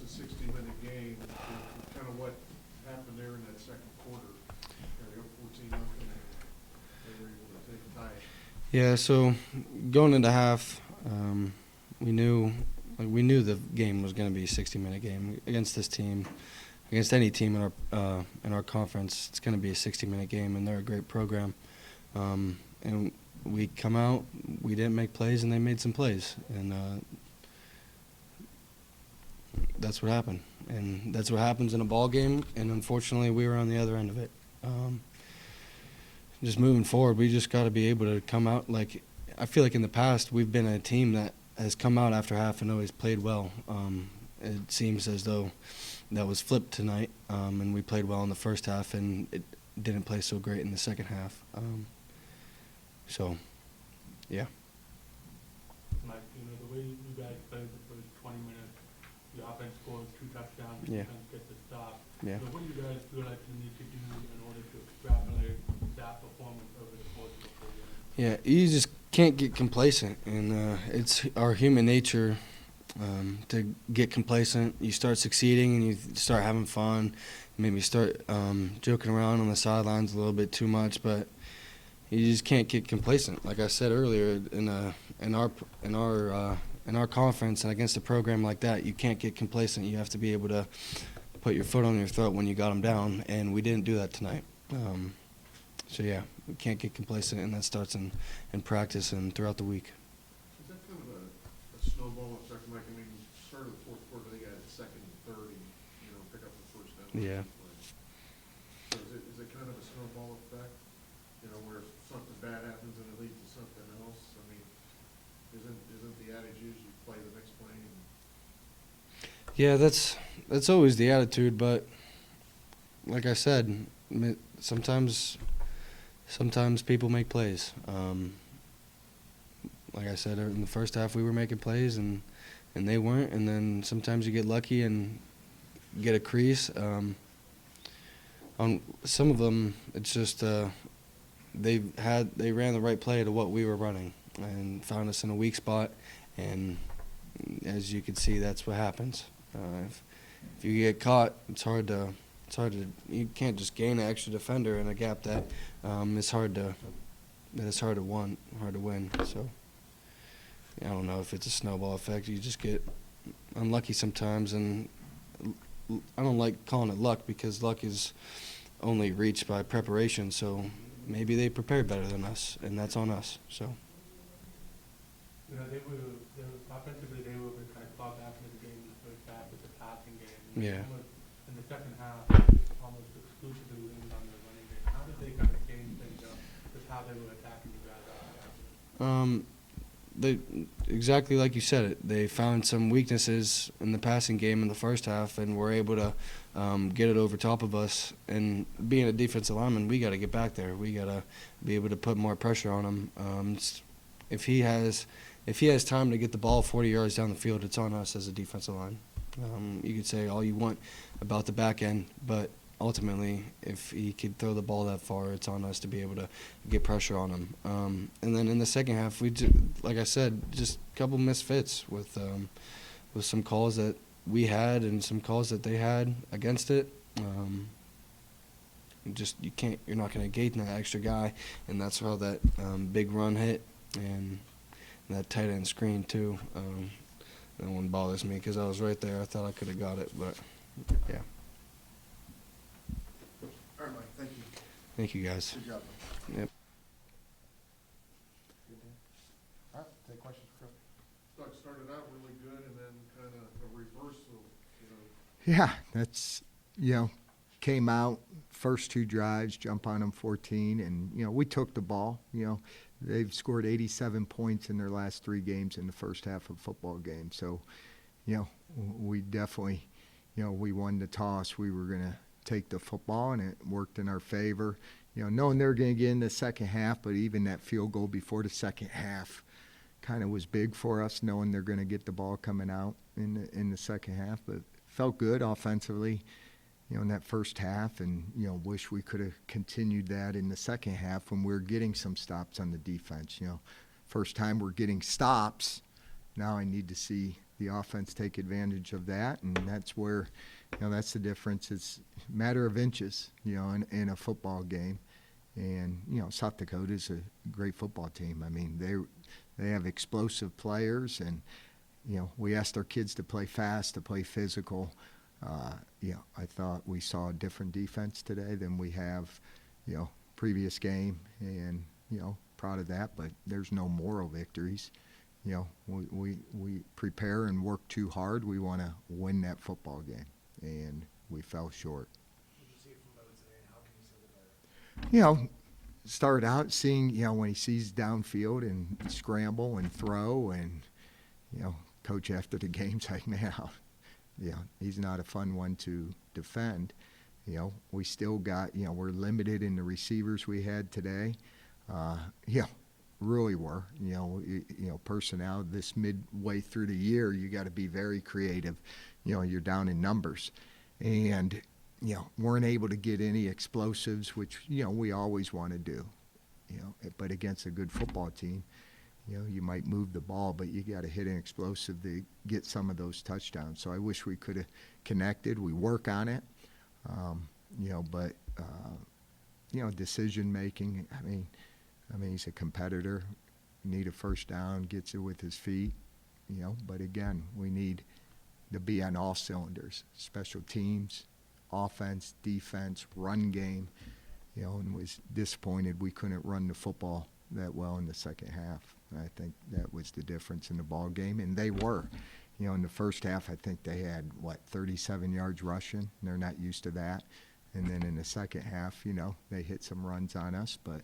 a 60-minute game. Kind of what happened there in that second quarter. They go 14-0. They were able to take a tie. Yeah, so going into half, we knew the game was going to be a 60-minute game against this team, against any team in our conference. It's going to be a 60-minute game, and they're a great program. And we come out, we didn't make plays, and they made some plays, and that's what happened. And that's what happens in a ball game. And unfortunately, we were on the other end of it. Just moving forward, we just got to be able to come out. Like, I feel like in the past we've been a team that has come out after half and always played well. It seems as though that was flipped tonight, and we played well in the first half, and it didn't play so great in the second half. So, yeah. Mike, the way you guys played the first 20 minutes, the offense scores 2 touchdowns, the Yeah. defense gets a stop. Yeah. What do you guys feel like you need to do in order to extrapolate that performance over the course of the full game? Yeah, you just can't get complacent, and it's our human nature to get complacent. You start succeeding and you start having fun, maybe start joking around on the sidelines a little bit too much, but you just can't get complacent. Like I said earlier, in our conference and against a program like that, you can't get complacent. You have to be able to put your foot on your throat when you got them down, and we didn't do that tonight. So yeah, we can't get complacent, and that starts in practice and throughout the week. Is that kind of a snowball effect, Mike? I mean, start of the fourth quarter, they got second and third, and pick up the first down. Yeah. So is it kind of a snowball effect? Where something bad happens and it leads to something else. I mean, isn't the adage used you play the next play? Yeah, that's always the attitude, but like I said, sometimes people make plays. Like I said, in the first half we were making plays and they weren't, and then sometimes you get lucky and get a crease. On some of them, it's just they ran the right play to what we were running and found us in a weak spot, and as you can see, that's what happens. If you get caught, it's hard to you can't just gain an extra defender in a gap that it's hard to win. So I don't know if it's a snowball effect. You just get unlucky sometimes, and I don't like calling it luck because luck is only reached by preparation. So maybe they prepared better than us, and that's on us. So. They were offensively, they were kind of far back in the game in the first half with the passing game. Yeah. In the second half, almost exclusively leaned on the running game. How did they kind of change things up with how they were attacking you guys? They exactly like you said it. They found some weaknesses in the passing game in the first half, and were able to get it over top of us. And being a defensive lineman, we got to get back there. We got to be able to put more pressure on him. If he has time to get the ball 40 yards down the field, it's on us as a defensive line. You could say all you want about the back end, but ultimately, if he could throw the ball that far, it's on us to be able to get pressure on him. And then in the second half, like I said, just a couple misfits with some calls that we had and some calls that they had against it. You're not going to gate that extra guy, and that's how that big run hit and that tight end screen too. That one bothers me because I was right there. I thought I could have got it, but yeah. All right, Mike. Thank you. Thank you, guys. Good job. Yep. All right. Take questions, Chris. Doug started out really good, and then kind of a reversal. Yeah, that's came out first 2 drives, jump on them 14, and we took the ball. They've scored 87 points in their last 3 games in the first half of a football game. So, we definitely, we won the toss. We were going to take the football, and it worked in our favor. Knowing they're going to get in the second half, but even that field goal before the second half kind of was big for us, knowing they're going to get the ball coming out in the second half. But felt good offensively, in that first half, and wish we could have continued that in the second half when we were getting some stops on the defense. First time we're getting stops, now I need to see the offense take advantage of that, and that's where, that's the difference. It's a matter of inches, in a football game. And, South Dakota is a great football team. I mean, they have explosive players, and, we asked our kids to play fast, to play physical. I thought we saw a different defense today than we have, previous game, and, proud of that, but there's no moral victories. We prepare and work too hard. We want to win that football game, and we fell short. What did you see from Bo today, and how can you say the better? Start out seeing, when he sees downfield and scramble and throw, and, coach after the game's like, man, he's not a fun one to defend. We still got, we're limited in the receivers we had today. Really were. Personnel this midway through the year, you got to be very creative. You're down in numbers, and weren't able to get any explosives, which we always want to do. But against a good football team, you might move the ball, but you got to hit an explosive to get some of those touchdowns. So I wish we could have connected. We work on it, but decision making. I mean, he's a competitor. Need a first down, gets it with his feet. But again, we need to be on all cylinders: special teams, offense, defense, run game. And was disappointed we couldn't run the football that well in the second half. I think that was the difference in the ball game, and they were. In the first half, I think they had 37 yards rushing. They're not used to that. And then in the second half, they hit some runs on us. But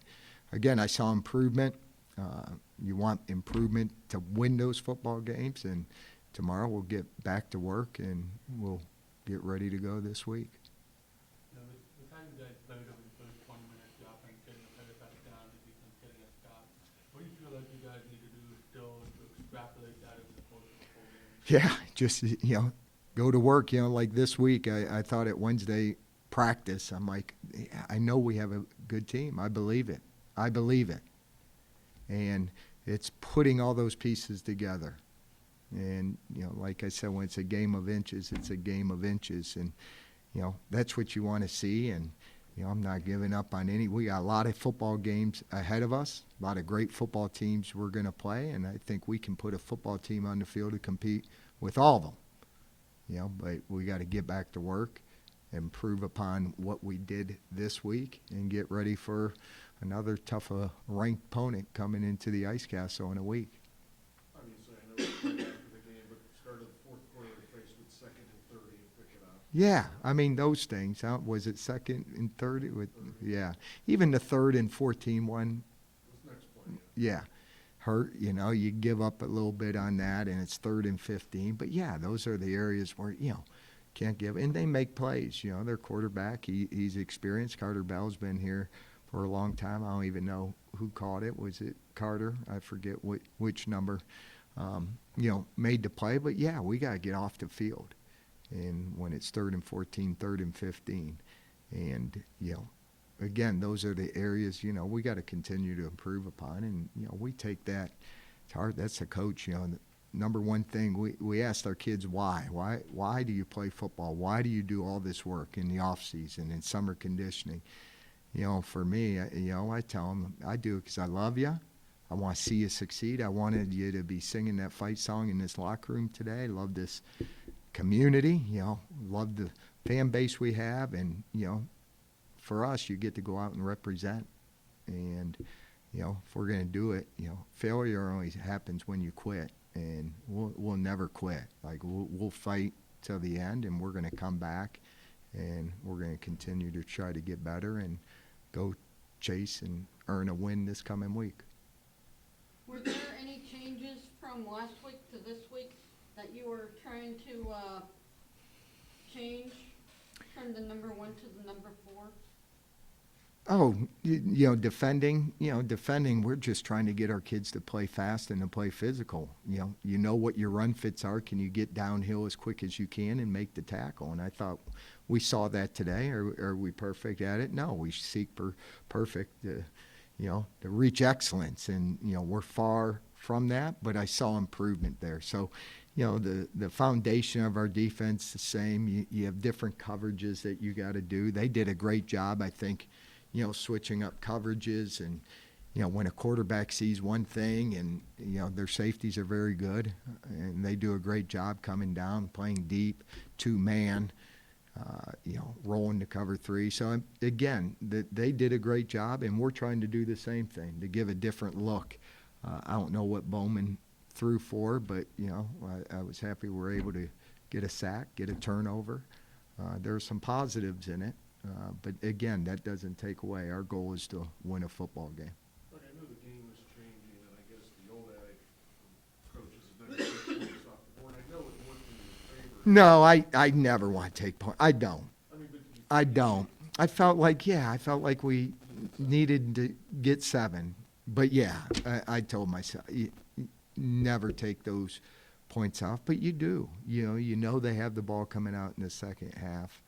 again, I saw improvement. You want improvement to win those football games, and tomorrow we'll get back to work and we'll get ready to go this week. The time you guys played over the first 20 minutes, the offense getting the players back down, the defense getting a stop. What do you feel like you guys need to do still to extrapolate that over the course of the whole game? Yeah, just, go to work, like this week. I thought at Wednesday practice, I'm like, I know we have a good team. I believe it. And it's putting all those pieces together. And, like I said, when it's a game of inches, it's a game of inches. And, that's what you want to see. And, I'm not giving up on any. We got a lot of football games ahead of us, a lot of great football teams we're going to play. And I think we can put a football team on the field to compete with all of them. But we got to get back to work, improve upon what we did this week, and get ready for another tough ranked opponent coming into the Ice Castle in a week. Obviously, I know it's right after the game, but start of the fourth quarter, they faced with 2nd and 30 and pick it up. Yeah, I mean, those things. Was it 2nd and 30? Yeah. Even the 3rd and 14 one. This next play. Yeah. Hurt, you give up a little bit on that, and it's 3rd and 15. But, yeah, those are the areas where, can't give. And they make plays. Their quarterback, he's experienced. Carter Bell's been here for a long time. I don't even know who caught it. Was it Carter? I forget which number, made the play. But, yeah, we got to get off the field. And when it's 3rd and 14, 3rd and 15. And, again, those are the areas, we got to continue to improve upon. And, we take that to heart. That's the coach, the number one thing. We asked our kids why. Why do you play football? Why do you do all this work in the off season, in summer conditioning? For me, I tell them I do it because I love you. I want to see you succeed. I wanted you to be singing that fight song in this locker room today. Love this community, love the fan base we have. And, for us, you get to go out and represent. And, if we're going to do it, failure only happens when you quit. And we'll never quit. Like, we'll fight till the end, and we're going to come back, and we're going to continue to try to get better and go chase and earn a win this coming week. Were there any changes from last week to this week that you were trying to change from the number 1 to the number 4? Oh, defending, we're just trying to get our kids to play fast and to play physical. You know what your run fits are. Can you get downhill as quick as you can and make the tackle? And I thought we saw that today. Are we perfect at it? No, we seek perfect, to reach excellence. And, we're far from that, but I saw improvement there. So, the foundation of our defense the same. You have different coverages that you got to do. They did a great job, I think, switching up coverages. And, when a quarterback sees one thing and, their safeties are very good and they do a great job coming down, playing deep, two-man, rolling to cover three. So, again, they did a great job, and we're trying to do the same thing, to give a different look. I don't know what Bowman threw for, but, I was happy we were able to get a sack, get a turnover. There are some positives in it, but, again, that doesn't take away. Our goal is to win a football game. Look, I know the game is changing, and I guess the old adage from coaches is never take points off the board. I know it worked in your favor. No, I never want to take points. I don't. I mean, but I don't. I felt like we needed to get 7. But, yeah, I told myself, you never take those points off. But you do. You know they have the ball coming out in the second half.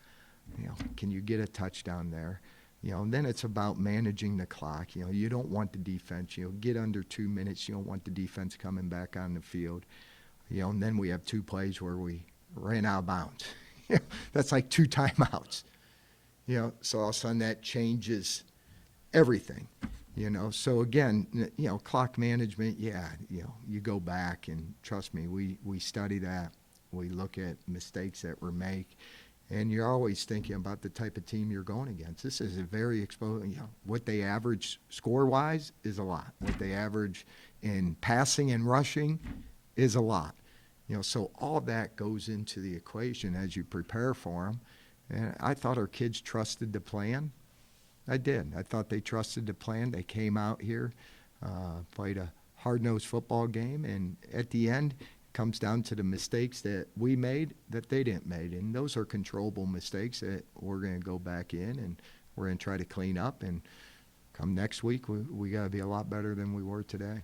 Can you get a touchdown there? Then it's about managing the clock. You don't want the defense, get under 2 minutes. You don't want the defense coming back on the field. And then we have 2 plays where we ran out of bounds. That's like 2 timeouts. So all of a sudden that changes everything. So again, clock management, you go back and trust me, we study that. We look at mistakes that were made, and you're always thinking about the type of team you're going against. This is a very exposed, what they average score-wise is a lot. What they average in passing and rushing is a lot. So all that goes into the equation as you prepare for them. And I thought our kids trusted the plan. I did. I thought they trusted the plan. They came out here, played a hard-nosed football game, and at the end, it comes down to the mistakes that we made that they didn't make. And those are controllable mistakes that we're going to go back in and we're going to try to clean up. And come next week, we got to be a lot better than we were today.